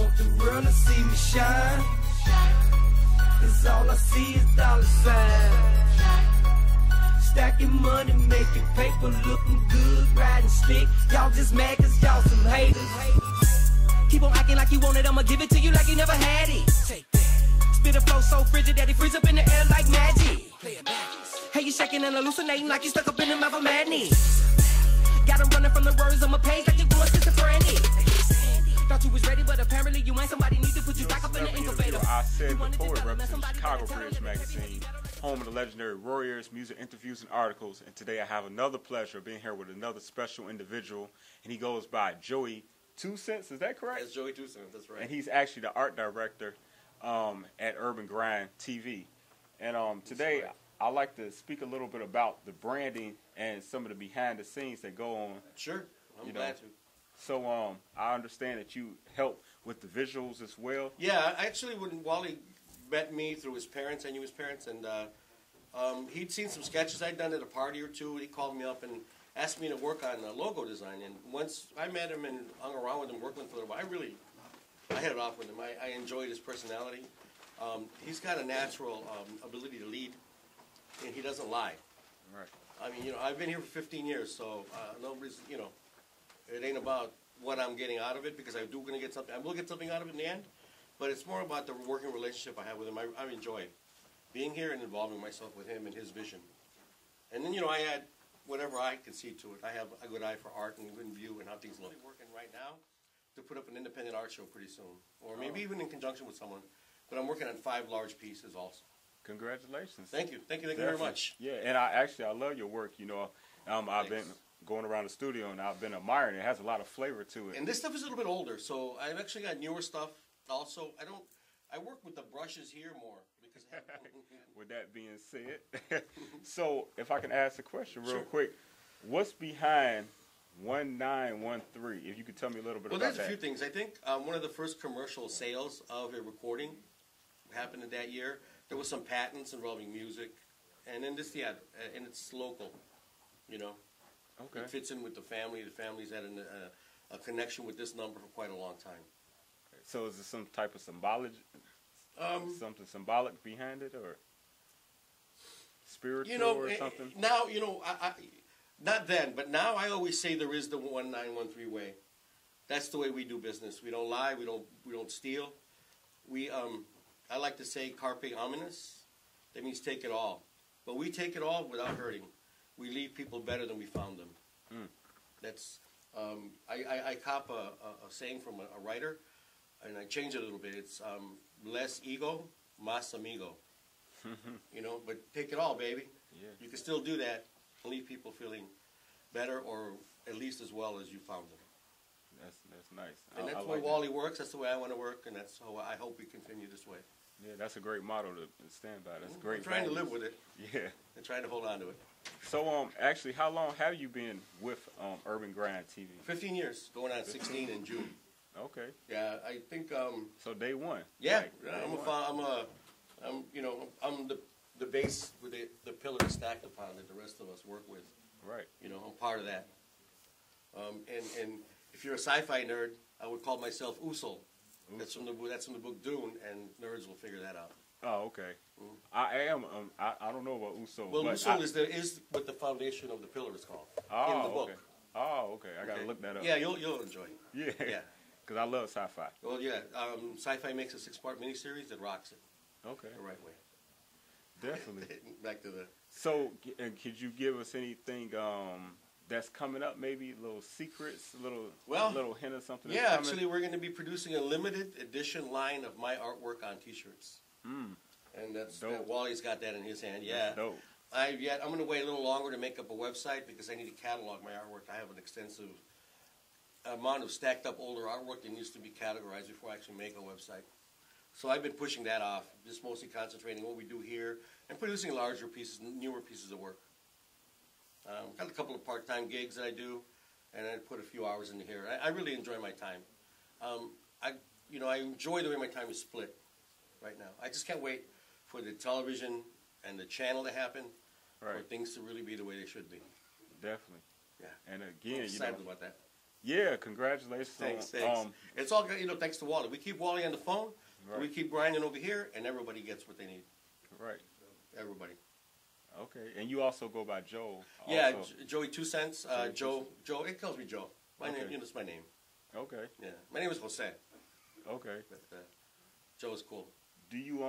want the world to see me shine. Cause all I see is dollar signs. Stacking money, making paper, looking good, riding slick. Y'all just mad cause y'all some haters. Keep on acting like you want it, I'ma give it to you like you never had it. Take that. Spit a flow so frigid that it freeze up in the air like magic. Play it backwards. Hey, you shaking and hallucinating like you stuck up in the mouth of madness. Got him running from the words on my page like you're going schizophrenic. Thought you was ready, but apparently you ain't. Somebody need to put you back up in the incubator. Isaidit The Poet represents Thechicagobridgemagazine, home of the legendary Warriors, music interviews, and articles. And today I have another pleasure of being here with another special individual, and he goes by Joey 2 Cents. Is that correct? That's Joey 2 Cents. That's right. And he's actually the art director at Urban Grind TV. And today I'd like to speak a little bit about the branding and some of the behind the scenes that go on. Sure, I'm glad to. So I understand that you help with the visuals as well. Yeah, actually, when Wally met me through his parents, I knew his parents, and he'd seen some sketches I'd done at a party or two. He called me up and asked me to work on logo design. And once I met him and hung around with him, worked with him for a little while, I hit it off with him. I enjoyed his personality. He's got a natural ability to lead, and he doesn't lie. Right. I mean, I've been here for 15 years, so nobody's, it ain't about what I'm getting out of it, because I will get something out of it in the end, but it's more about the working relationship I have with him. I enjoy being here and involving myself with him and his vision. And then, I add whatever I can see to it. I have a good eye for art and good view and how things look. I'm working right now to put up an independent art show pretty soon, or maybe even in conjunction with someone, but I'm working on 5 large pieces also. Congratulations. Thank you. Thank you very much. Yeah, and I love your work. I've been going around the studio and I've been admiring it. It has a lot of flavor to it. And this stuff is a little bit older, so I've actually got newer stuff also. I work with the brushes here more because with that being said, so if I can ask a question real Sure. quick, what's behind 1913? If you could tell me a little bit about that. Well, there's a few things. I think one of the first commercial sales of a recording happened in that year. There was some patents involving music, and then and it's local, Okay. It fits in with the family. The family's had a connection with this number for quite a long time. So is there some type of something symbolic behind it, or spiritual or something? Now, I not then, but now I always say there is the 1913 way. That's the way we do business. We don't lie. We don't steal. I like to say carpe omnis. That means take it all. But we take it all without hurting. We leave people better than we found them. Mm. That's I cop a saying from a writer, and I change it a little bit. It's less ego, más amigo. But take it all, baby. Yeah. You can still do that and leave people feeling better, or at least as well as you found them. That's nice. And that's I the way like Wally works. That's the way I want to work, and that's how I hope we continue this way. Yeah, that's a great motto to stand by. That's great. I'm trying to live with it. Yeah. And trying to hold on to it. So, actually, how long have you been with Urban Grind TV? 15 years, going on 16 in June. Okay. Yeah, I think. So day one. Yeah, Like, I'm the base with the pillar stacked upon that the rest of us work with. Right. I'm part of that. And if you're a sci-fi nerd, I would call myself Usul. That's from the book Dune, and nerds will figure that out. Oh, okay. Mm. I am. I don't know about Usul. Well, but Usul is what the foundation of the pillar is called in the book. Okay. Oh, okay. I gotta look that up. Yeah, you'll enjoy it. Yeah. Yeah. Because I love sci-fi. Well, yeah. Sci-fi makes a 6-part miniseries that rocks it. Okay. The right way. Definitely. Back to the. So, could you give us anything that's coming up? Maybe little secrets, a little hint of something. Yeah, that's coming? actually, we're going to be producing a limited edition line of my artwork on T-shirts. Mm. And that's dope. Wally's got that in his hand. Yeah. That's dope. I'm going to wait a little longer to make up a website because I need to catalog my artwork. I have an extensive amount of stacked up older artwork that needs to be categorized before I actually make a website. So I've been pushing that off, just mostly concentrating on what we do here and producing larger pieces, newer pieces of work. Got a couple of part-time gigs that I do, and I put a few hours into here. I really enjoy my time. I enjoy the way my time is split right now. I just can't wait for the television and the channel to happen, for things to really be the way they should be. Definitely. Yeah. And again, I'm excited about that. Yeah, congratulations. Thanks. It's all good, thanks to Wally. We keep Wally on the phone. Right. We keep grinding over here, and everybody gets what they need. Right. Everybody. Okay, and you also go by Joe. Yeah, Joey 2 Cents. Joe. It calls me Joe. My name, it's my name. Okay. Yeah, my name is Jose. Okay. But Joe is cool. Do you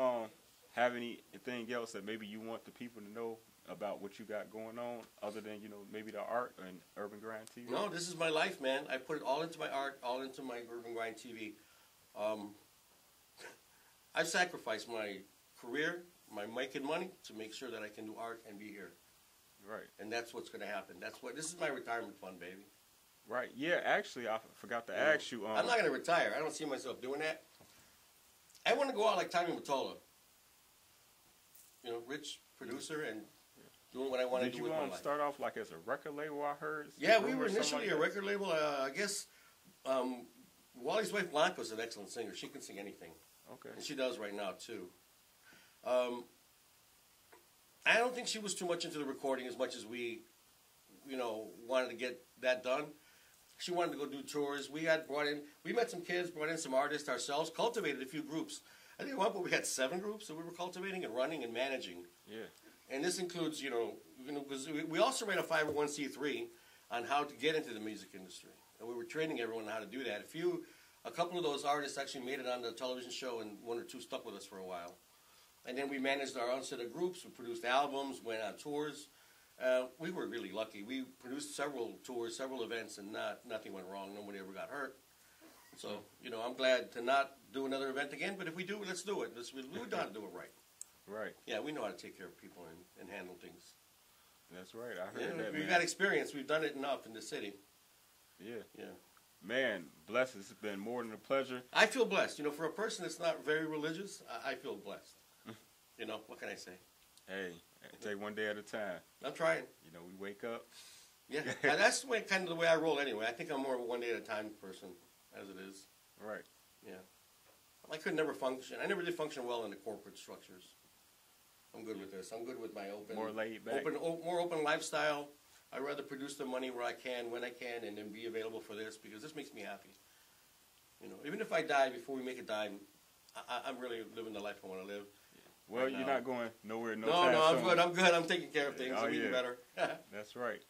have anything else that maybe you want the people to know about what you got going on, other than maybe the art and Urban Grind TV? No, this is my life, man. I put it all into my art, all into my Urban Grind TV. I've sacrificed my career, my making money, to make sure that I can do art and be here. Right. And that's what's going to happen. This is my retirement fund, baby. Right. Yeah. Actually, I forgot to ask you. I'm not going to retire. I don't see myself doing that. I want to go out like Tommy Mottola. Rich producer and doing what I want to do with my life. Did you start off like as a record label, I heard? Yeah, we were initially a record label. I guess Wally's wife, Blanca, is an excellent singer. She can sing anything. Okay. And she does right now, too. I don't think she was too much into the recording as much as we, wanted to get that done. She wanted to go do tours. We met some kids, brought in some artists ourselves, cultivated a few groups. I think at one point we had 7 groups that we were cultivating and running and managing. Yeah. And this includes, because we also ran a 501c3 on how to get into the music industry. And we were training everyone on how to do that. A couple of those artists actually made it on the television show, and 1 or 2 stuck with us for a while. And then we managed our own set of groups. We produced albums, went on tours. We were really lucky. We produced several tours, several events, and nothing went wrong. Nobody ever got hurt. So, I'm glad to not do another event again. But if we do, let's do it. We know how to do it right. Right. Yeah, we know how to take care of people and handle things. That's right. I heard that, We've got experience. We've done it enough in the city. Yeah. Yeah. Man, bless. It's been more than a pleasure. I feel blessed. For a person that's not very religious, I feel blessed. What can I say? Hey, take one day at a time. I'm trying. We wake up. Yeah, that's kind of the way I roll anyway. I think I'm more of a one day at a time person, as it is. Right. Yeah. I could never function. I never did function well in the corporate structures. I'm good with this. I'm good with my more laid back, more open lifestyle. I'd rather produce the money where I can, when I can, and then be available for this, because this makes me happy. Even if I die before we make a dime, I'm really living the life I want to live. Well, right, you're not going nowhere. No, I'm good. I'm taking care of things. I'm eating better. That's right.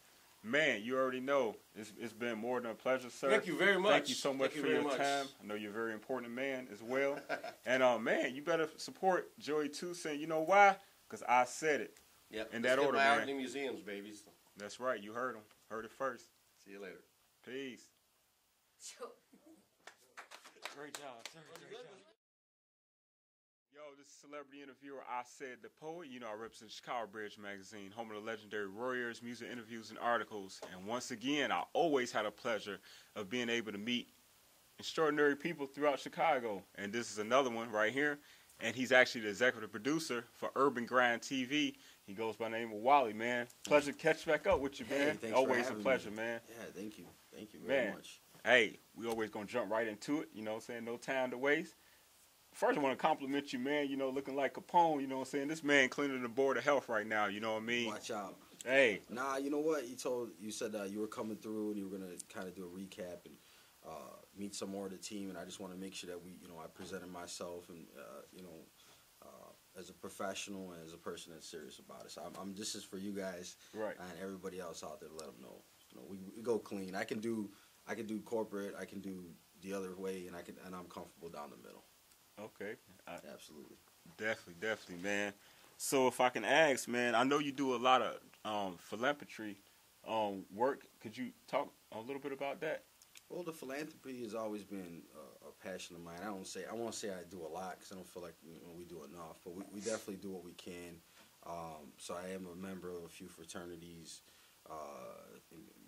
Man, you already know. It's been more than a pleasure, sir. Thank you very much. Thank you so much for your time. I know you're a very important man as well. And, man, you better support Joey 2 Cents. You know why? Because I said it. Yep. In that order, man. Art in museums, babies. That's right. You heard him. Heard it first. See you later. Peace. Great job, sir. Great job. Yo, this is celebrity interviewer Isaidit The Poet. I represent Thechicagobridgemagazine, home of the legendary Warriors, music interviews, and articles. And once again, I always had a pleasure of being able to meet extraordinary people throughout Chicago. And this is another one right here. And he's actually the executive producer for Urban Grind TV. He goes by the name of Wally, man. Pleasure to catch back up with you, man. Hey, always a pleasure, man. Yeah, thank you. Thank you very much. Hey, we always going to jump right into it, no time to waste. First, I want to compliment you, man, looking like Capone, this man cleaning the board of health right now, you know what I mean? Watch out. Hey. Nah, you know what? You said you were coming through and you were going to kind of do a recap and meet some more of the team, and I just want to make sure that I presented myself and, as a professional and as a person that's serious about it. So this is for you guys right, and everybody else out there to let them know. We go clean. I can do corporate, I can do the other way, and I'm comfortable down the middle. Okay. Absolutely. Definitely, man. So if I can ask, man, I know you do a lot of philanthropy work. Could you talk a little bit about that? Well, the philanthropy has always been a passion of mine. I won't say I do a lot because I don't feel like we do enough, but we definitely do what we can. So I am a member of a few fraternities,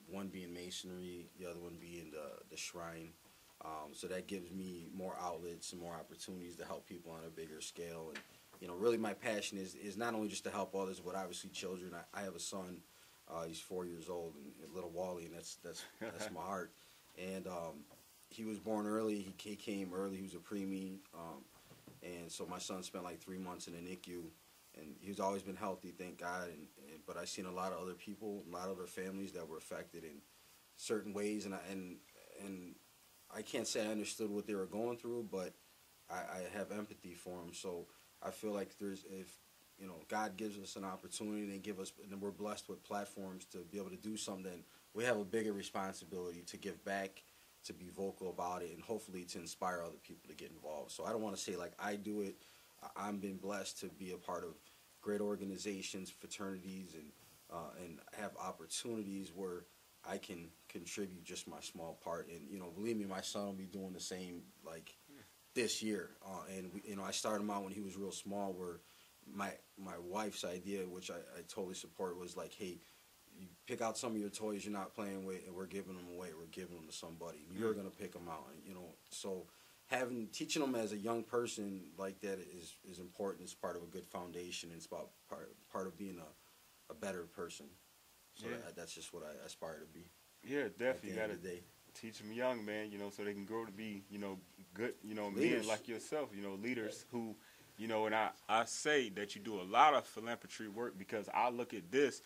one being Masonry, the other one being the Shrine. So that gives me more outlets and more opportunities to help people on a bigger scale. And really my passion is not only just to help others, but obviously children. I have a son. He's 4 years old, and little Wally, and that's my heart. And he was born early. He came early. He was a preemie. And so my son spent like 3 months in the NICU. And he's always been healthy, thank God. But I've seen a lot of other people, a lot of other families that were affected in certain ways. And and I can't say I understood what they were going through, but I have empathy for them. So I feel like if God gives us an opportunity and we're blessed with platforms to be able to do something, we have a bigger responsibility to give back, to be vocal about it, and hopefully to inspire other people to get involved. So I don't want to say like I do it. I've been blessed to be a part of great organizations, fraternities, and have opportunities where I can contribute just my small part. And believe me, my son will be doing the same like this year. And I started him out when he was real small, where my wife's idea, which I totally support, was like, hey, you pick out some of your toys you're not playing with, and we're giving them away. We're giving them to somebody. You're gonna pick them out. So teaching them as a young person like that is important. It's part of a good foundation. It's about part of being a better person. So that's just what I aspire to be. Yeah, definitely. You got to teach them young, man, so they can grow to be, good, men like yourself, leaders who, and I say that you do a lot of philanthropy work, because I look at this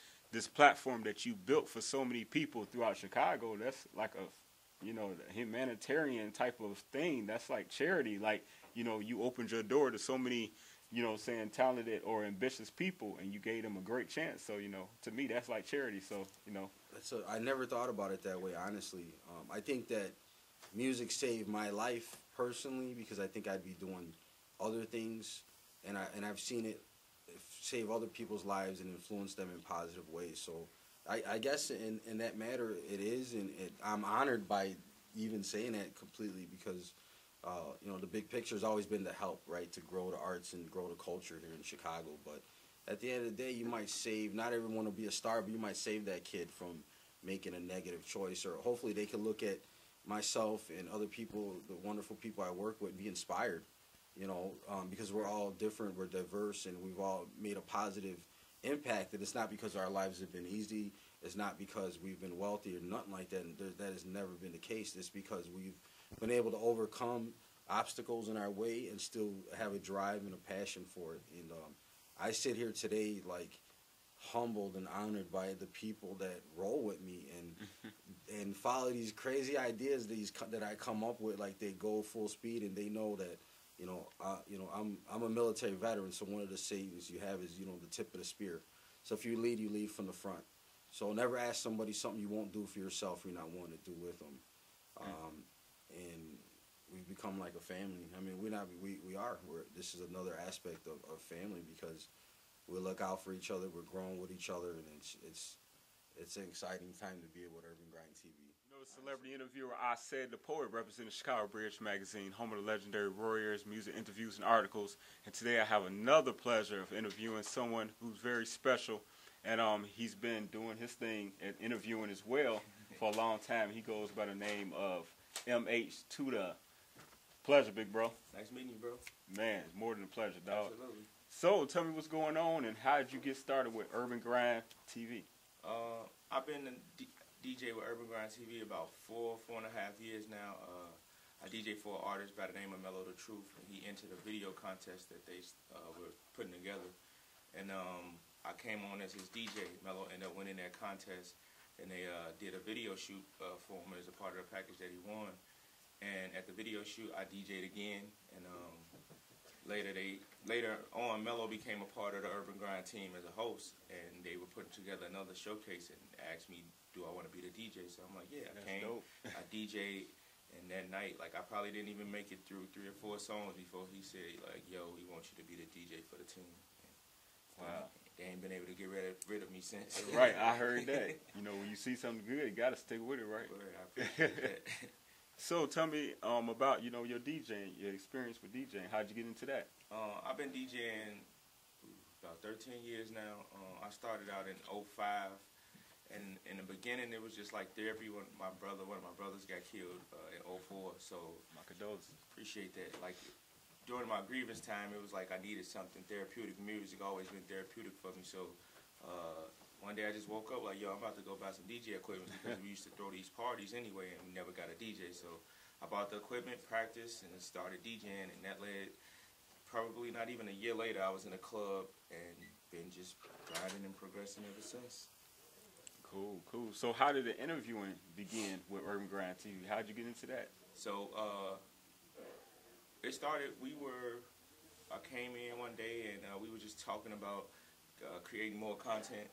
platform that you built for so many people throughout Chicago. That's like a, the humanitarian type of thing. That's like charity. Like, you opened your door to so many, talented or ambitious people, and you gave them a great chance. So, to me, that's like charity. So, I never thought about it that way, honestly. I think that music saved my life personally, because I think I'd be doing other things, and I've seen it save other people's lives and influence them in positive ways. So I guess in that matter it is, and I'm honored by even saying that completely, because the big picture has always been to help, right, to grow the arts and grow the culture here in Chicago. But at the end of the day, you might save, not everyone will be a star, but you might save that kid from making a negative choice, or hopefully they can look at myself and other people, the wonderful people I work with, and be inspired, because we're all different, we're diverse, and we've all made a positive impact. And it's not because our lives have been easy, it's not because we've been wealthy or nothing like that, and that has never been the case. It's because we've been able to overcome obstacles in our way and still have a drive and a passion for it. And I sit here today like humbled and honored by the people that roll with me and follow these crazy ideas that I come up with. Like, they go full speed, and they know that I'm a military veteran. So one of the sayings you have is the tip of the spear. So if you lead from the front. So never ask somebody something you won't do for yourself, you're not wanting to do with them. And we've become like a family. I mean, we are. This is another aspect of family, because we look out for each other. We're growing with each other, and it's an exciting time to be with Urban Grind TV. Celebrity interviewer Isaidit The Poet, representing Thechicagobridgemagazine, home of the legendary Warriors, music interviews and articles. And today I have another pleasure of interviewing someone who's very special, and he's been doing his thing and interviewing as well for a long time. He goes by the name of MH to the pleasure, big bro. Nice meeting you, bro. Man, it's more than a pleasure, dog. Absolutely. So tell me what's going on, and how did you get started with Urban Grind TV? I've been a DJ with Urban Grind TV about 4.5 years now. I DJ for an artist by the name of Mellow the Truth, and he entered a video contest that they were putting together. And I came on as his DJ. Mellow ended up winning that contest, and they did a video shoot for him as a part of the package that he won. And at the video shoot, I DJ'd again, and later on, Mellow became a part of the Urban Grind team as a host, and they were putting together another showcase and asked me, do I want to be the DJ? So I'm like, yeah, I came, dope. I DJ'd, and that night, like, I probably didn't even make it through 3 or 4 songs before he said, like, yo, we want you to be the DJ for the team. And wow. They ain't been able to get rid of me since. Right, I heard that. When you see something good, you got to stick with it, right? I appreciate that. So tell me about, your DJing, your experience with DJing. How'd you get into that? I've been DJing about 13 years now. I started out in 05. And in the beginning, it was just like therapy. One of my brothers got killed in 04. So my condolences. Appreciate that. Like, during my grievance time, it was like I needed something therapeutic. Music always been therapeutic for me. So one day I just woke up like, yo, I'm about to go buy some DJ equipment, because we used to throw these parties anyway, and we never got a DJ. So I bought the equipment, practiced, and started DJing, and that led, probably not even a year later, I was in a club and been just grinding and progressing ever since. Cool, cool. So how did the interviewing begin with Urban Grind TV? How'd you get into that? So it started. I came in one day and we were just talking about creating more content,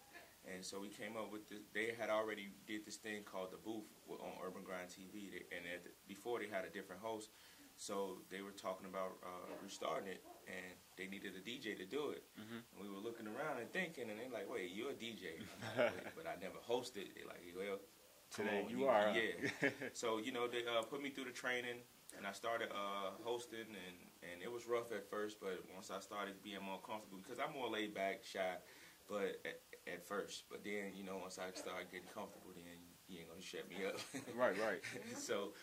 and so we came up with this. They had already did this thing called The Booth on Urban Grind TV, before they had a different host. So they were talking about restarting it, and they needed a DJ to do it. And we were looking around and thinking, and they're like, "Wait, you're a DJ?" Like, "Wait, but I never hosted." They're like, "Well, today you are." Yeah. So they put me through the training, and I started hosting, and it was rough at first, but once I started being more comfortable, because I'm more laid back, shy, but at first, but then once I started getting comfortable, then you ain't gonna shut me up. Right. So.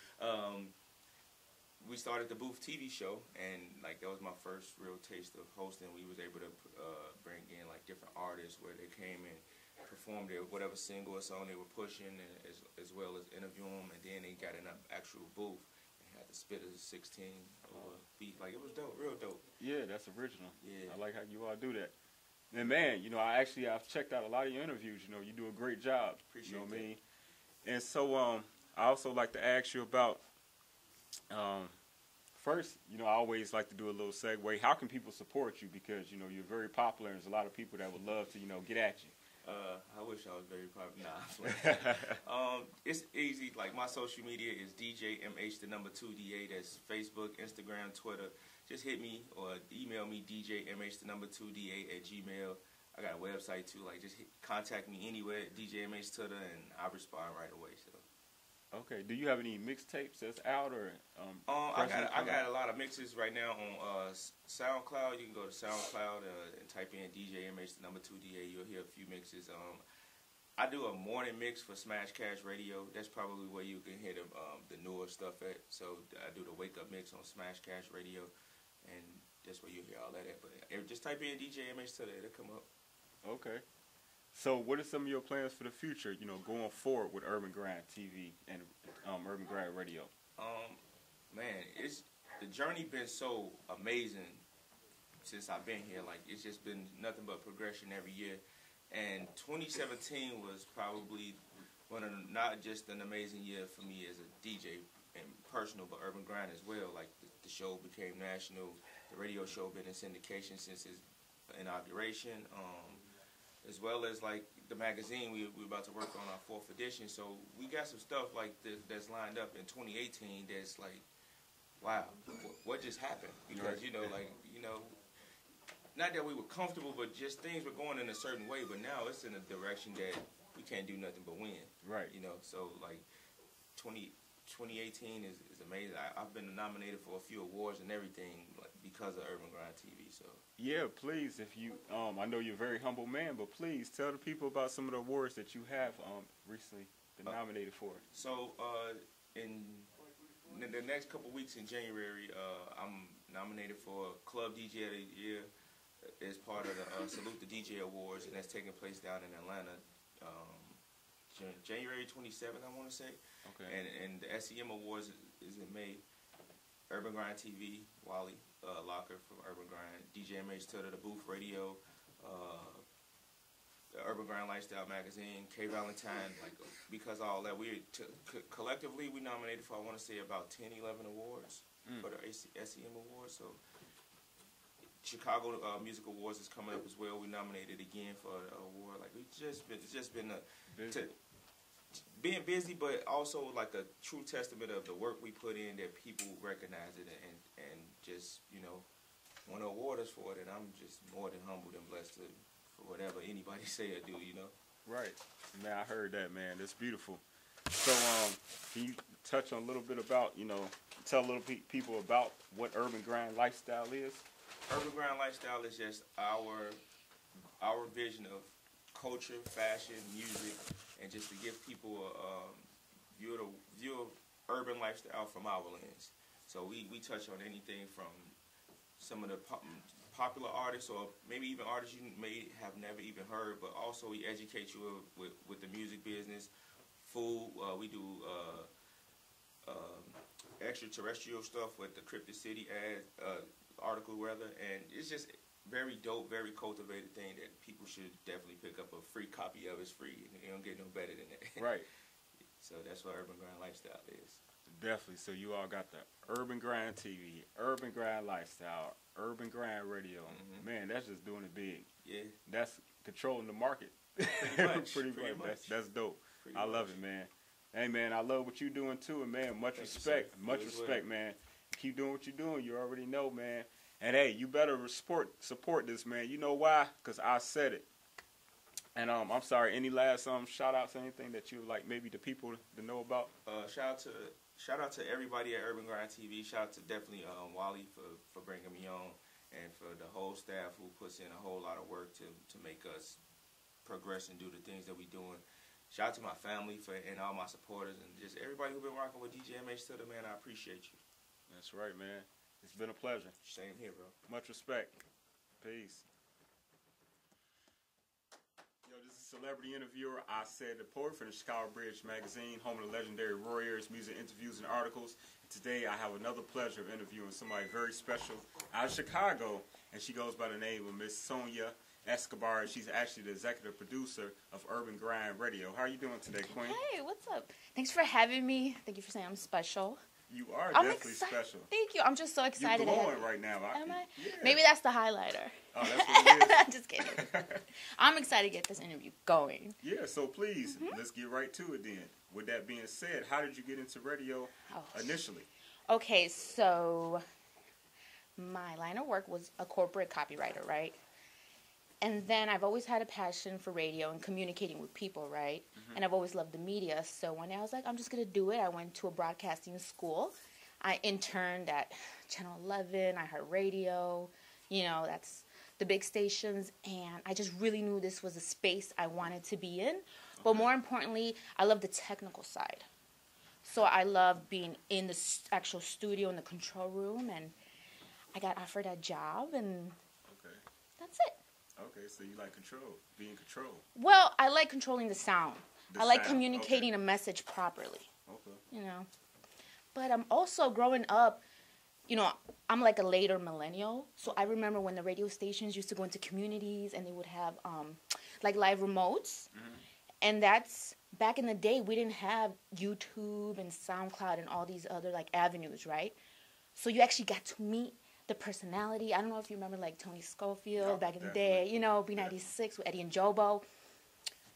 We started the Booth TV show, and like that was my first real taste of hosting. We was able to bring in like different artists where they came and performed their whatever single or song they were pushing, and as well as interview them, and then they got in an actual booth and had to spit a 16 or a beat. Like it was dope, real dope. Yeah, that's original. Yeah, I like how you all do that. And man, I've checked out a lot of your interviews. You do a great job. Appreciate what I mean? And so I also like to ask you about. First, I always like to do a little segue. How can people support you? Because, you're very popular, and there's a lot of people that would love to, get at you. I wish I was very popular. Nah. It's easy. Like, my social media is DJMH, the number 2DA. That's Facebook, Instagram, Twitter. Just hit me or email me, DJMH, the number 2DA @gmail. I got a website, too. Like, just contact me anywhere at DJMH Twitter, and I'll respond right away, so. Okay. Do you have any mixtapes that's out or? I got a lot of mixes right now on SoundCloud. You can go to SoundCloud and type in DJMH, the number 2DA. You'll hear a few mixes. I do a morning mix for Smash Cash Radio. That's probably where you can hear the newer stuff at. So I do the wake up mix on Smash Cash Radio, and that's where you'll hear all that at. But just type in DJMH today. It'll come up. Okay. So what are some of your plans for the future, going forward with Urban Grind TV and Urban Grind Radio? Man, the journey been so amazing since I've been here. Like, it's just been nothing but progression every year. And 2017 was probably not just an amazing year for me as a DJ and personal, but Urban Grind as well. Like, the show became national. The radio show been in syndication since its inauguration. As well as like the magazine, we're about to work on our 4th edition. So we got some stuff like that's lined up in 2018 that's like, wow, what just happened? Because not that we were comfortable, but just things were going in a certain way. But now it's in a direction that we can't do nothing but win. Right. So like 2018 is amazing. I've been nominated for a few awards and everything because of Urban Grind TV. So yeah, please, if you, I know you're a very humble man, but please tell the people about some of the awards that you have recently been nominated for. So in the next couple weeks in January, I'm nominated for Club DJ of the Year as part of the Salute the DJ Awards, and that's taking place down in Atlanta. January 27th, I want to say. Okay. And the SEM Awards is in May. Urban Grind TV, Wally Lockard from Urban Grind, DJMH Twitter, the Booth Radio, the Urban Grind Lifestyle Magazine, K Valentine. Like, because of all that, collectively we nominated for, I want to say, about 10, 11 awards for the SEM Awards. So Chicago Music Awards is coming up as well. We nominated again for the award. Like, it's just been being busy, but also like a true testament of the work we put in, that people recognize it and just want to award us for it. And I'm just more than humbled and blessed for whatever anybody say or do. Right, man. I heard that, man. That's beautiful. So can you touch on a little bit about tell little people about what Urban Grind Lifestyle is? Urban Grind Lifestyle is just our vision of culture, fashion, music, and just to give people a view of urban lifestyle from our lens. So we touch on anything from some of the popular artists, or maybe even artists you may have never even heard, but also we educate you with the music business, food. We do extraterrestrial stuff with the Cryptid City article, and it's just very dope, very cultivated thing that people should definitely pick up. A free copy of. It's free. don't get no better than that. Right. So that's what Urban Grind Lifestyle is. Definitely. So you all got the Urban Grind TV, Urban Grind Lifestyle, Urban Grind Radio. Man, that's just doing it big. Yeah. That's controlling the market. Pretty much. Pretty much. That's dope. Pretty I love much. it, man. Hey, man, I love what you're doing, too. And, man, much Thank you, respect. sir. Much You as respect, well. man. Keep doing what you're doing. You already know, man. And, hey, you better support this, man. You know why? Because I said it. And I'm sorry, any last shout-outs, anything that you would like maybe the people to know about? Shout out to everybody at Urban Grind TV. Shout out to definitely Wally for bringing me on, and for the whole staff who puts in a whole lot of work to make us progress and do the things that we doing. Shout out to my family and all my supporters, and just everybody who been rocking with DJ MH Stutter, man. I appreciate you. That's right, man. It's been a pleasure. Same here, bro. Much respect. Peace. Yo, this is celebrity interviewer Isaidit The Poet from Thechicagobridgemagazine, home of the legendary Warriors, music interviews and articles. And today I have another pleasure of interviewing somebody very special out of Chicago, and she goes by the name of Miss Sonia Escobar. She's actually the executive producer of Urban Grind Radio. How are you doing today, Queen? Hey, what's up? Thanks for having me. Thank you for saying I'm special. You are I'm definitely excited. special. Thank you. I'm just so excited. You're to have glowing you. right now. Am I? Yeah. Maybe that's the highlighter. Oh, that's what it is? Just kidding. I'm excited to get this interview going. Yeah, so please, let's get right to it then. With that being said, how did you get into radio initially? Okay, so my line of work was a corporate copywriter, right? And then I've always had a passion for radio and communicating with people, right? And I've always loved the media. So one day I was like, I'm just going to do it. I went to a broadcasting school. I interned at Channel 11, iHeartRadio, that's the big stations. And I just really knew this was a space I wanted to be in. But more importantly, I love the technical side. So I love being in the actual studio, in the control room. And I got offered a job, and that's it. Okay, so you like being in control. Well, I like controlling the sound. The I like sound, communicating a message properly, Okay. But I'm also growing up, I'm like a later millennial. So I remember when the radio stations used to go into communities and they would have like live remotes. And that's back in the day, we didn't have YouTube and SoundCloud and all these other like avenues, right? So you actually got to meet the personality. I don't know if you remember like Tony Schofield back in the day, B96 with Eddie and Jobo.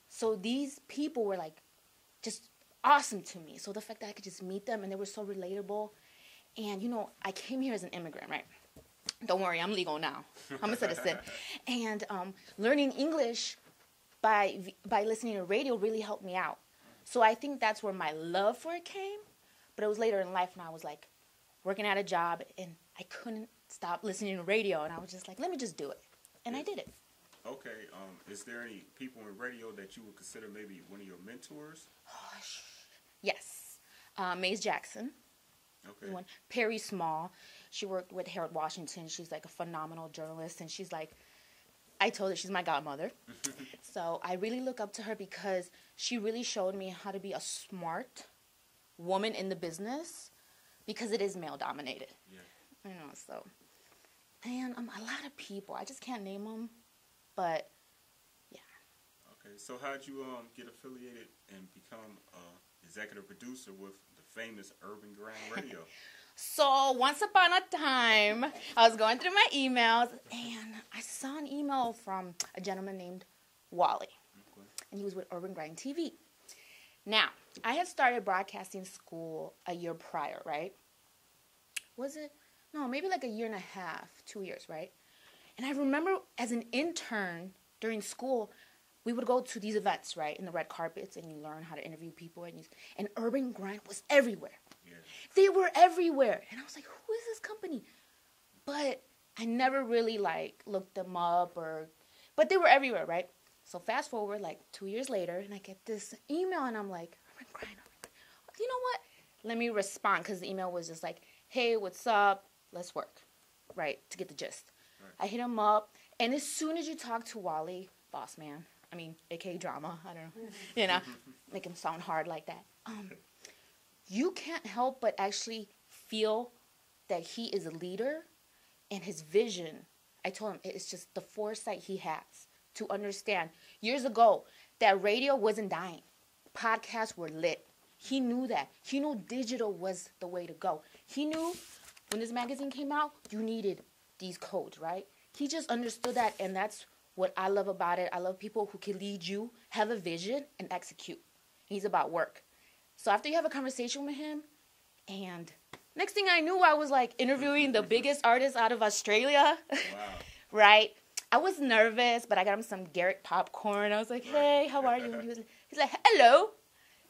So these people were like just awesome to me. So the fact that I could just meet them and they were so relatable. And, I came here as an immigrant, right? Don't worry, I'm legal now. I'm a citizen. And learning English by listening to radio really helped me out. So I think that's where my love for it came. But it was later in life when I was like working at a job and I couldn't stop listening to radio, and I was just like, let me just do it. And I did it. Okay. Is there any people in radio that you would consider maybe one of your mentors? Yes. Maze Jackson. Okay. One. Perry Small. She worked with Harold Washington. She's like a phenomenal journalist, and she's like, I told her she's my godmother. So I really look up to her because she really showed me how to be a smart woman in the business, because it is male-dominated. Yeah. So. And a lot of people. I just can't name them, but yeah. Okay, so how did you get affiliated and become executive producer with the famous Urban Grind Radio? So once upon a time, I was going through my emails, and I saw an email from a gentleman named Wally, and he was with Urban Grind TV. Now, I had started broadcasting school a year prior, right? Was it? No, maybe like a year and a half, 2 years, right? And I remember as an intern during school, we would go to these events, right, in the red carpets, and you learn how to interview people, and Urban Grind was everywhere. Yeah. They were everywhere, and I was like, who is this company? But I never really like looked them up, but they were everywhere, right? So fast forward like 2 years later, and I get this email, and I'm like, Urban Grind. You know what? Let me respond, because the email was just like, hey, what's up? Let's work, right, to get the gist. Right. I hit him up, and as soon as you talk to Wally, boss man, a.k.a. drama, I don't know, make him sound hard like that. You can't help but actually feel that he is a leader, and his vision, I told him, it's just the foresight he has to understand. Years ago, that radio wasn't dying. Podcasts were lit. He knew that. He knew digital was the way to go. He knew when this magazine came out, you needed these codes, right? He just understood that, and that's what I love about it. I love people who can lead you, have a vision, and execute. He's about work. So after you have a conversation with him, and next thing I knew, I was like interviewing the biggest artist out of Australia. Wow. Right? I was nervous, but I got him some Garrett popcorn. I was like, hey, how are you? And he's like, hello.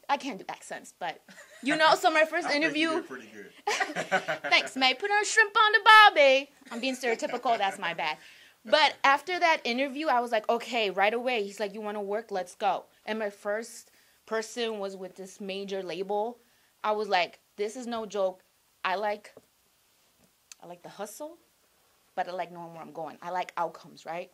I can't do accents, but so my first interview. Think you did pretty good. Thanks, mate. Put on shrimp on the barbie. I'm being stereotypical. That's my bad. But after that interview, I was like, okay, right away. He's like, you want to work? Let's go. And my first person was with this major label. I was like, this is no joke. I like the hustle, but I like knowing where I'm going. I like outcomes, right?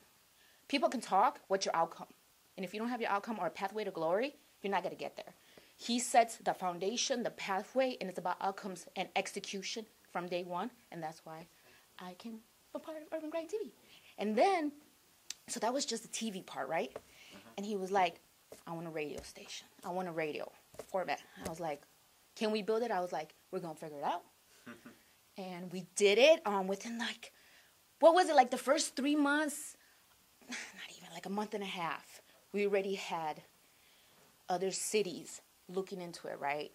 People can talk. What's your outcome? And if you don't have your outcome or a pathway to glory, you're not going to get there. He sets the foundation, the pathway, and it's about outcomes and execution from day one. And that's why I can be part of Urban Grind TV. And then, so that was just the TV part, right? And he was like, I want a radio station. I want a radio format. I was like, can we build it? I was like, we're going to figure it out. And we did it within the first 3 months, not even like a month and a half. We already had other cities looking into it, right?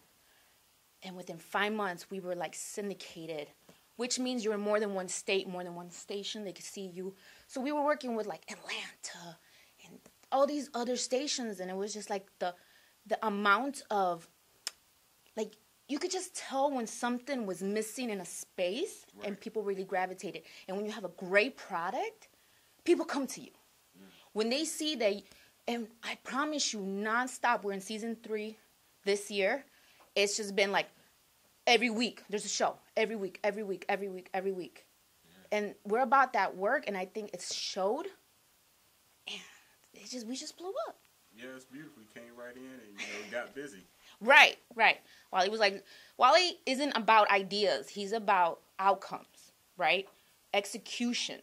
And within 5 months, we were like syndicated, which means you're in more than one state, more than one station. They could see you. So we were working with like Atlanta and all these other stations, and it was just like the amount of, like, you could just tell when something was missing in a space, right, and people really gravitated. And when you have a great product, people come to you. When they see that, and I promise you, nonstop, we're in season 3 this year. It's just been like every week there's a show. Every week. Yeah. And we're about that work, and I think it's showed. And we just blew up. Yeah, it's beautiful. You came right in and got busy. Right. Wally isn't about ideas. He's about outcomes, right? Execution.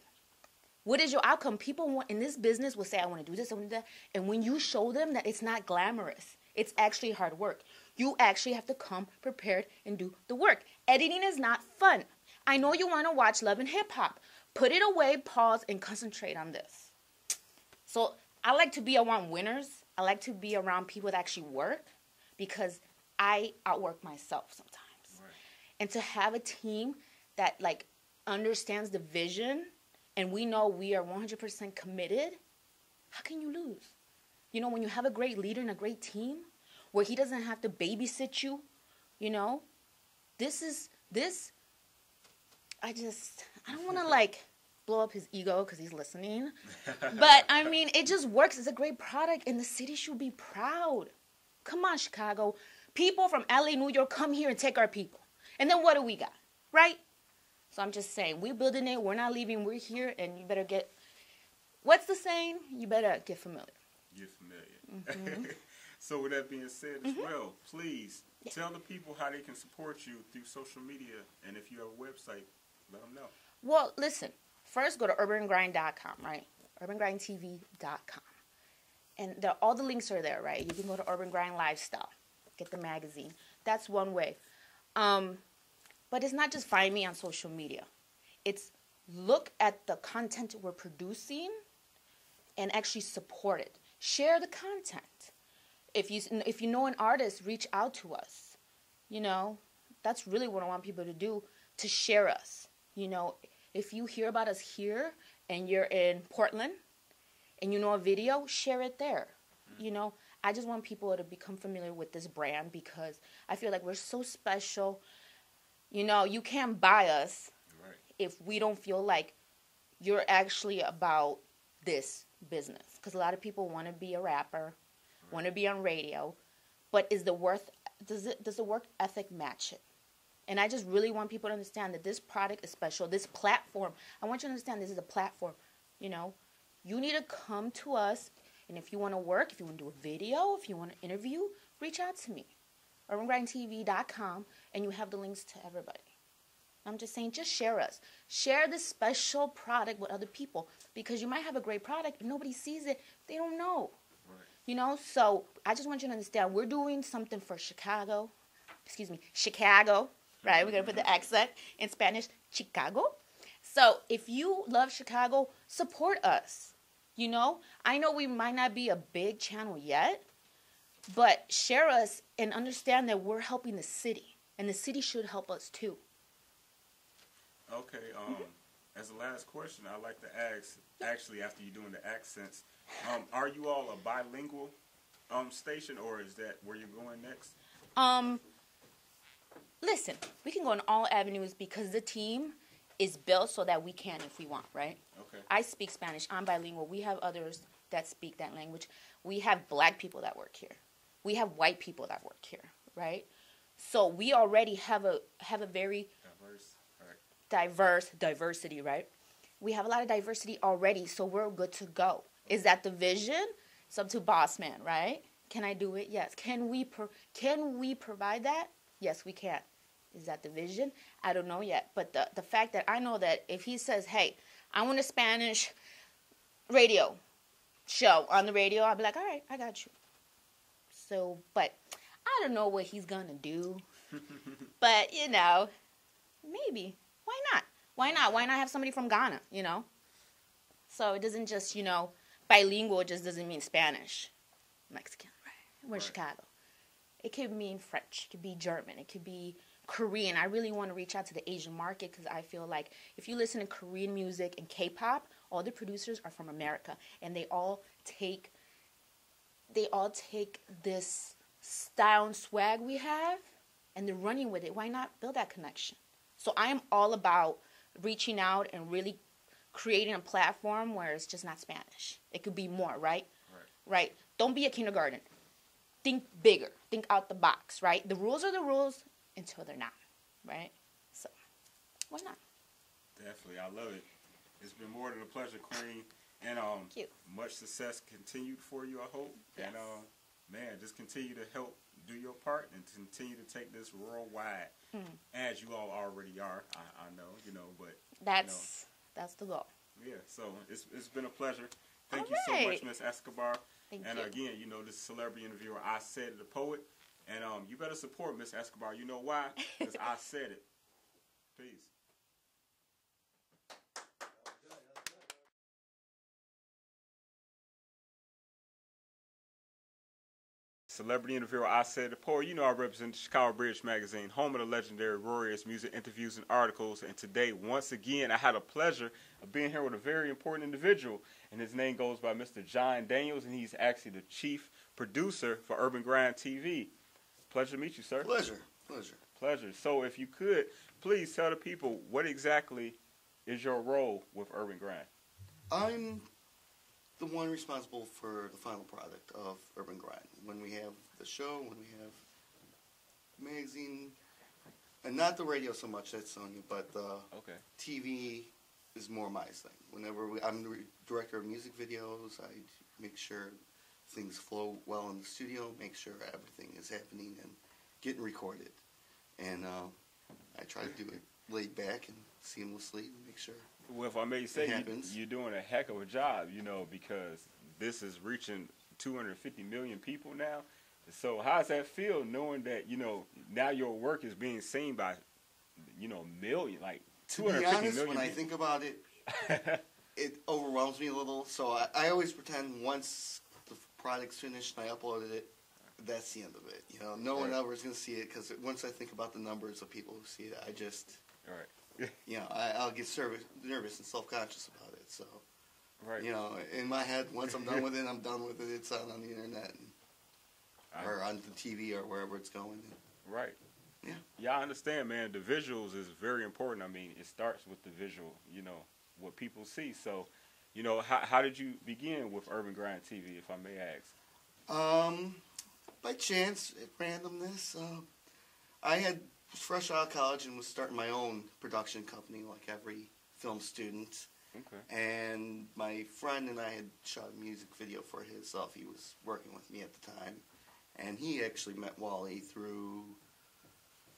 What is your outcome? People in this business will say, I want to do this, I want to do that. And when you show them that it's not glamorous, it's actually hard work. You actually have to come prepared and do the work. Editing is not fun. I know you want to watch Love and Hip Hop. Put it away, pause, and concentrate on this. So I like to be around winners. I like to be around people that actually work because I outwork myself sometimes. Right. And to have a team that like understands the vision and we know we are 100% committed, how can you lose? When you have a great leader and a great team where he doesn't have to babysit you, I don't want to like blow up his ego because he's listening. But I mean, it just works. It's a great product and the city should be proud. Come on, Chicago. People from LA, New York, come here and take our people. And then what do we got? Right? So I'm just saying, we're building it. We're not leaving. We're here. And you better get, what's the saying? You better get familiar. Get familiar. Mm-hmm. So with that being said as well, please tell the people how they can support you through social media. And if you have a website, let them know. Well, listen. First, go to urbangrind.com, right? urbangrindtv.com. And all the links are there, right? You can go to Urban Grind Lifestyle, get the magazine. That's one way. But it's not just find me on social media. It's look at the content we're producing and actually support it. Share the content. If you know an artist, reach out to us. That's really what I want people to do, to share us. If you hear about us here and you're in Portland and you know a video, share it there. I just want people to become familiar with this brand because I feel like we're so special. You can't buy us if we don't feel like you're actually about this business. Because a lot of people want to be a rapper, want to be on radio, but does the work ethic match it? And I just really want people to understand that this product is special. This platform, I want you to understand this is a platform. You need to come to us, and if you want to work, if you want to do a video, if you want to interview, reach out to me. urbangrindtv.com, and you have the links to everybody. I'm just saying, just share us. Share this special product with other people because you might have a great product. If nobody sees it, they don't know. You know, so I just want you to understand, we're doing something for Chicago, right? We're going to put the accent in Spanish, Chicago. So if you love Chicago, support us. You know, I know we might not be a big channel yet, but share us and understand that we're helping the city, and the city should help us too. Okay, as a last question, I'd like to ask, actually after you're doing the accents, are you all a bilingual station, or is that where you're going next? Listen, we can go on all avenues because the team is built so that we can if we want, right? Okay. I speak Spanish. I'm bilingual. We have others that speak that language. We have black people that work here. We have white people that work here, right? So we already have a very diversity, right? We have a lot of diversity already, so we're good to go. Is that the vision? It's up to boss man, right? Can I do it? Yes. Can we provide that? Yes, we can. Is that the vision? I don't know yet. But the fact that I know that if he says, hey, I want a Spanish radio show on the radio, I'll be like, all right, I got you. So, but I don't know what he's going to do. But, you know, maybe. Why not? Why not? Why not have somebody from Ghana, you know? So it doesn't just, you know, bilingual just doesn't mean Spanish. Mexican, right? We're in Chicago. It could mean French. It could be German. It could be Korean. I really want to reach out to the Asian market because I feel like if you listen to Korean music and K-pop, all the producers are from America, and they all take this style and swag we have, and they're running with it. Why not build that connection? So I am all about reaching out and really creating a platform where it's just not Spanish. It could be more, right? Right. Don't be a kindergarten. Think bigger. Think out the box, right? The rules are the rules until they're not, right? So, why not? Definitely. I love it. It's been more than a pleasure, Queen. And Thank you. Much success continued for you, I hope. Yes. And, man, just continue to help do your part and continue to take this worldwide, as you all already are. I know, you know, but That's the goal. yeah. So it's been a pleasure. Thank All you so right. much, Miss Escobar. Thank and you. Again, you know, this is celebrity interviewer Isaidit The Poet, and you better support Miss Escobar. You know why? Because I said it. Peace. Celebrity interviewer Isaidit The Poet. You know I represent Thechicagobridgemagazine, home of the legendary Warriors, music, interviews, and articles. And today, once again, I had a pleasure of being here with a very important individual. And his name goes by Mr. John Daniels, and he's actually the chief producer for Urban Grind TV. Pleasure to meet you, sir. Pleasure. So if you could, please tell the people what exactly is your role with Urban Grind. I'm the one responsible for the final product of Urban Grind. When we have the show, when we have the magazine, and not the radio so much, that's on you, but the TV is more my thing. I'm the director of music videos, I make sure things flow well in the studio, make sure everything is happening and getting recorded. And I try to do it laid back and seamlessly to make sure. Well, if I may say, you're doing a heck of a job, you know, because this is reaching 250 million people now. So how does that feel knowing that, you know, now your work is being seen by, you know, million, like 250 million? To be honest, million when people. I think about it, it overwhelms me a little. So I always pretend once the product's finished and I uploaded it, that's the end of it. You know, no one ever is going to see it because once I think about the numbers of people who see it, I just... you know, I'll get nervous and self-conscious about it. So, you know, in my head, once I'm done with it, I'm done with it. It's out on the internet or on the TV or wherever it's going. Right. Yeah. Yeah, I understand, man. The visuals is very important. I mean, it starts with the visual, you know, what people see. So, you know, how did you begin with Urban Grind TV, if I may ask? By chance, randomness. I was fresh out of college and was starting my own production company like every film student. Okay. And my friend and I had shot a music video for himself. He was working with me at the time. And he actually met Wally through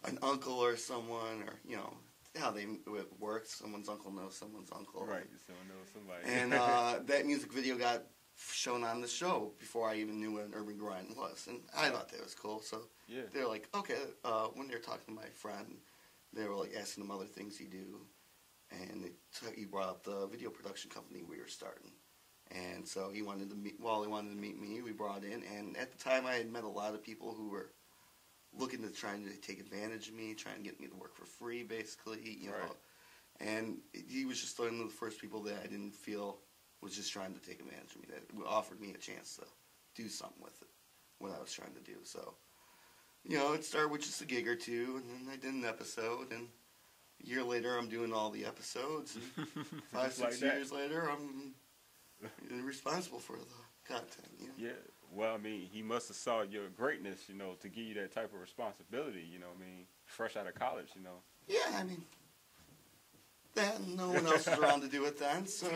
an uncle or someone, or, you know, how it works. Someone's uncle knows someone's uncle. Right, someone knows somebody. And that music video got shown on the show before I even knew what an urban grind was, and I thought that was cool. So they're like, okay. When they were talking to my friend, they were like asking him other things he do, and he brought up the video production company we were starting, and so he wanted to meet. Wally wanted to meet me. We brought in, and at the time I had met a lot of people who were looking to trying to take advantage of me, trying to get me to work for free, basically, you know. And he was just one of the first people that I didn't feel was just trying to take advantage of me, that offered me a chance to do something with it, what I was trying to do. So, you know, it started with just a gig or two, and then I did an episode, and a year later I'm doing all the episodes, and 5, 6 years later I'm responsible for the content, you know? Yeah. Well, I mean, he must have saw your greatness, you know, to give you that type of responsibility, you know what I mean, fresh out of college, you know. Yeah, I mean, then no one else was around to do it then, so.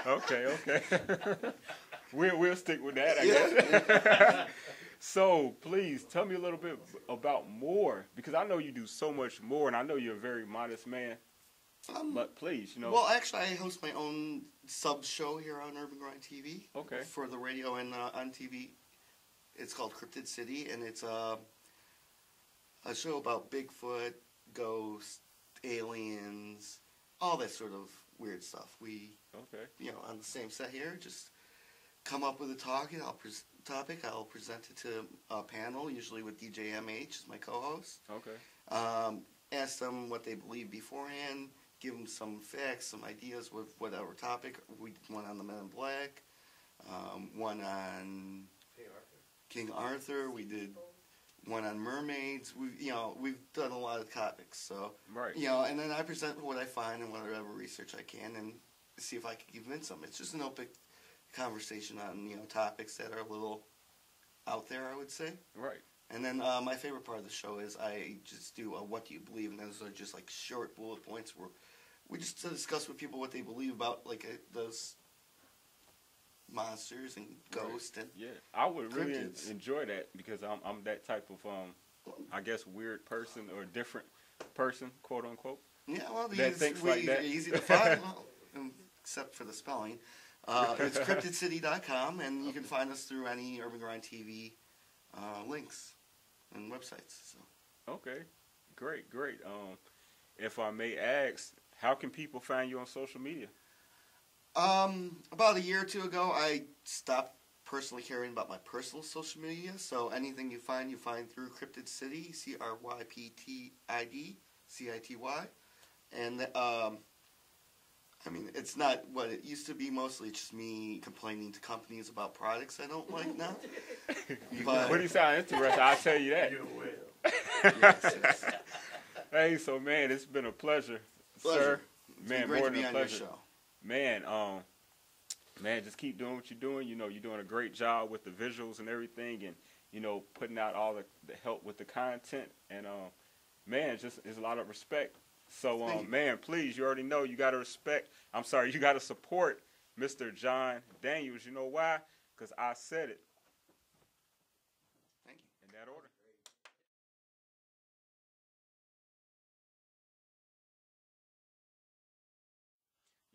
Okay. okay. We'll stick with that, I guess. So, please, tell me a little bit about more, because I know you do so much more, and I know you're a very modest man. But please, you know. Well, actually, I host my own sub-show here on Urban Grind TV. Okay. For the radio and on TV. It's called Cryptid City, and it's a show about Bigfoot, ghosts, aliens, all that sort of weird stuff. We, you know, on the same set here, just come up with a topic. I'll present it to a panel, usually with DJ MH as my co-host. Okay. Ask them what they believe beforehand. Give them some facts, some ideas with whatever topic. We did one on the Men in Black, one on King Arthur. We did one on mermaids. We've done a lot of topics. So, and then I present what I find and whatever research I can, and see if I can convince them. It's just an open conversation on topics that are a little out there, I would say. Right. And then my favorite part of the show is I just do a What Do You Believe? And those are just like short bullet points where we just discuss with people what they believe about those monsters and ghosts. And I would really cryptids. enjoy that, because I'm that type of, I guess, weird person or different person, quote unquote. Yeah, well, that. Easy to find, except for the spelling. It's cryptidcity.com, and you can find us through any Urban Grind TV links and websites. So. Okay, great. If I may ask, how can people find you on social media? About a year or two ago, I stopped personally caring about my personal social media. So anything you find through Cryptid City, CRYPTID, and I mean, it's not what it used to be. Mostly, it's just me complaining to companies about products I don't like now. But, what do you sound interested? I'll tell you that. You will. Yes. Hey, so man, it's been a pleasure, sir. Man, great more to than be a on pleasure. your show. Man, just keep doing what you're doing. You know, you're doing a great job with the visuals and everything, and putting out all the help with the content. And man, just there's a lot of respect. So, man, please, you already know you got to you got to support Mr. John Daniels. You know why? Because I said it. Thank you. In that order.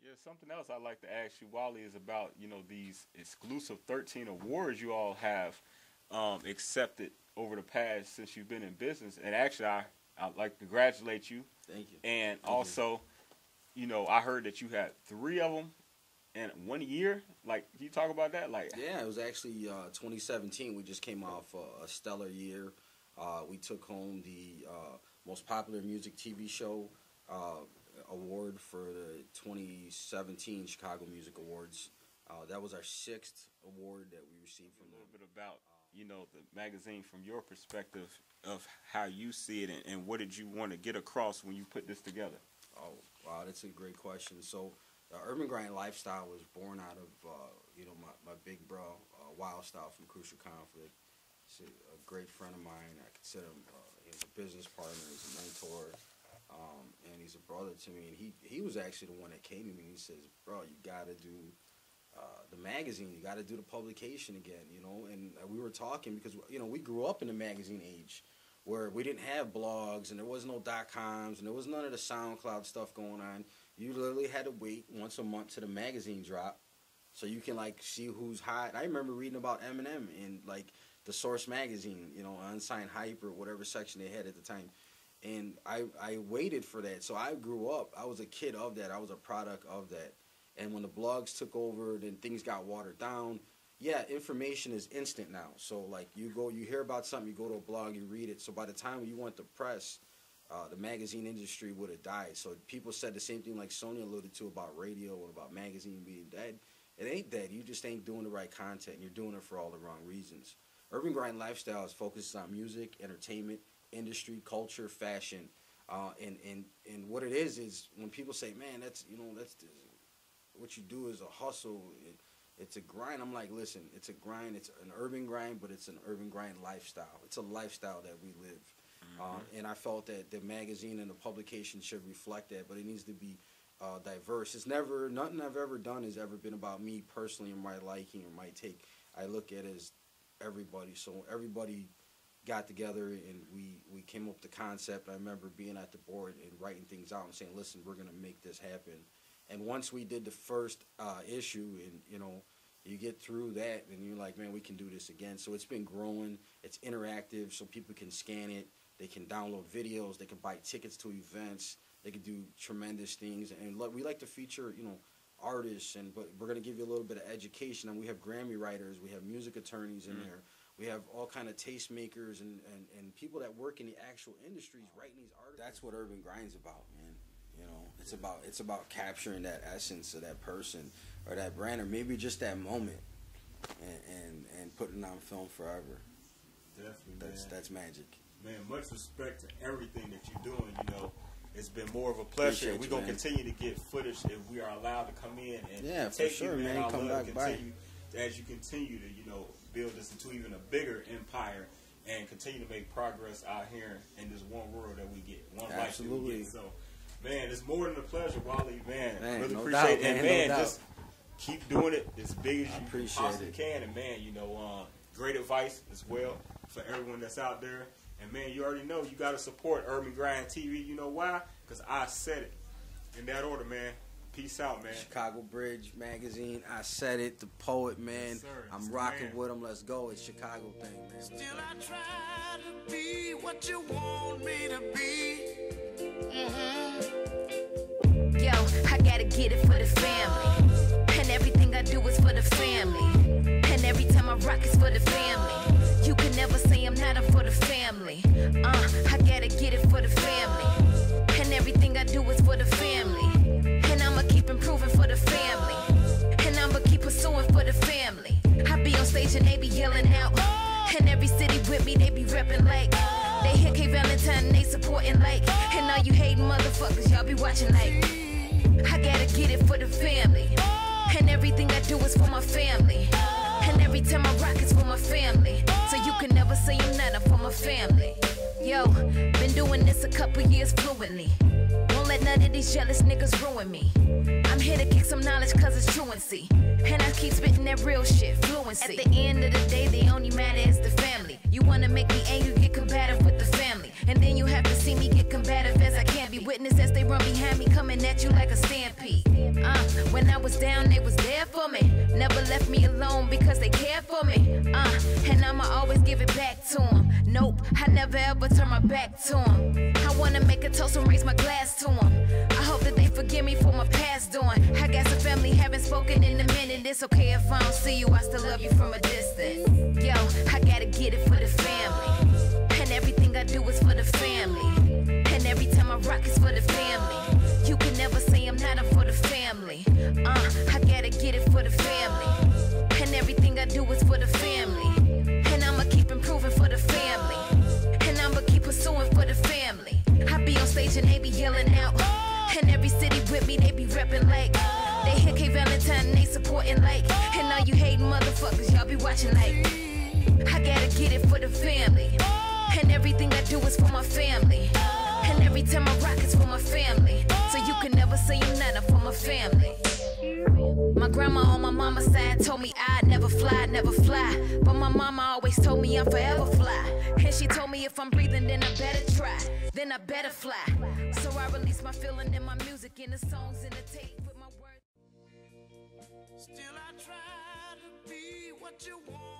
Yeah, something else I'd like to ask you, Wally, is about, these exclusive 13 awards you all have accepted over the past since you've been in business. And actually, I'd like to congratulate you. Thank you. And also, I heard that you had 3 of them in 1 year. Like, can you talk about that? Yeah, it was actually 2017. We just came off a stellar year. We took home the most popular music TV show award for the 2017 Chicago Music Awards. That was our 6th award that we received from them. A little bit about the magazine from your perspective of how you see it, and what did you want to get across when you put this together? Oh, wow, that's a great question. So, the Urban Grind lifestyle was born out of, my big bro, Wild Style from Crucial Conflict. He's a great friend of mine. I consider him he's a business partner, he's a mentor, and he's a brother to me. And he was actually the one that came to me and he says, bro, you got to do the magazine, you got to do the publication again, and we were talking because, we grew up in the magazine age where we didn't have blogs and there was no .coms and there was none of the SoundCloud stuff going on. You literally had to wait once a month till the magazine dropped So you can like see who's hot. I remember reading about Eminem in like the Source magazine, you know, Unsigned Hype or whatever section they had at the time. And I waited for that. So I grew up. I was a kid of that. I was a product of that. And when the blogs took over, then things got watered down. Yeah, information is instant now. So like you hear about something, you go to a blog, you read it. So by the time you went to press, the magazine industry would have died. So people said the same thing like Sonya alluded to about radio and about magazine being dead. It ain't dead. You just ain't doing the right content. You're doing it for all the wrong reasons. Urban Grind Lifestyle is focused on music, entertainment, industry, culture, fashion, and what it is when people say, "Man, that's what you do is a hustle. It's a grind." I'm like, listen, it's a grind. It's an urban grind, but it's an urban grind lifestyle. It's a lifestyle that we live, and I felt that the magazine and the publication should reflect that, but it needs to be diverse. It's nothing I've ever done has ever been about me personally or my liking or my take. I look at it as everybody. So everybody got together and we came up with the concept. I remember being at the board and writing things out and saying, listen, we're going to make this happen. And once we did the first issue and, you know, you get through that and you're like, man, we can do this again. So it's been growing. It's interactive so people can scan it. They can download videos. They can buy tickets to events. They can do tremendous things. And we like to feature, you know, artists, but we're going to give you a little bit of education. And we have Grammy writers. We have music attorneys in there. We have all kind of tastemakers and people that work in the actual industries writing these articles. That's what Urban Grind's about, man. You know, it's about capturing that essence of that person or that brand or maybe just that moment and putting it on film forever. Definitely, that's magic. Man, much respect to everything that you're doing. You know, it's been more of a pleasure. We're gonna continue to get footage if we are allowed to come in and take for sure, you, man. Come back by. As you continue to, you know, build this into even a bigger empire and continue to make progress out here in this one world that we get, one life that we get. So, man, it's more than a pleasure, Wally. Man really appreciate it. And man, just keep doing it as big as you possibly can. And man, you know, great advice as well for everyone that's out there. And man, you already know you got to support Urban Grind TV. You know why? Because I said it in that order, man. Peace out, man. Chicagobridgemagazine. I said it. The Poet, man. Yes, I'm rocking with him. Let's go. It's Chicago thing, man. Still I try to be what you want me to be. Yo, I gotta get it for the family. And everything I do is for the family. And every time I rock is for the family. You can never say I'm not for the family. I gotta get it for the family. And everything I do is for the family. And I'ma keep improving for the family. And I'ma keep pursuing for the family. I be on stage and they be yelling out. And every city with me, they be repping like. They hear K Valentine and they supporting like. And all you hating motherfuckers, y'all be watching like. I gotta get it for the family. And everything I do is for my family. And every time I rock is for my family. So you can never say I'm not for my family. Yo, been doing this a couple years fluently. Won't let none of these jealous niggas ruin me. I'm here to kick some knowledge cause it's truancy. And I keep spitting that real shit, fluency. At the end of the day, the only matter is the family. You wanna make me angry, get combative with the family. And then you have to see me get combative as I can be. Witness as they run behind me, coming at you like a stampede. When I was down, they was there for me. Never left me alone because they cared for me. And I'ma always give it back to them. Nope, I never ever turn my back to them. I wanna make a toast and raise my glass to them. I hope that they forgive me for my past doing. I got some family, haven't spoken in a minute. It's okay if I don't see you, I still love you from a distance. Yo, I gotta get it for the family. And everything I do is for the family. And every time I rock is for the family. You can never say I'm not for the family. I gotta get it for the family. And everything I do is for the family. And I'ma keep improving for the family. And I'ma keep pursuing for the family. I be on stage and they be yelling out. And every city with me, they be repping like. They hear K Valentine and they supporting like. And all you hating motherfuckers, y'all be watching like. I gotta get it for the family. And everything I do is for my family. And every time I rock is for my family. So you can never say I'm not for my family. My grandma on my mama's side told me I'd never fly, never fly. But my mama always told me I'm forever fly. And she told me if I'm breathing, then I better try. Then I better fly. So I release my feeling in my music, in the songs, in the tape with my words. Still I try. what you want.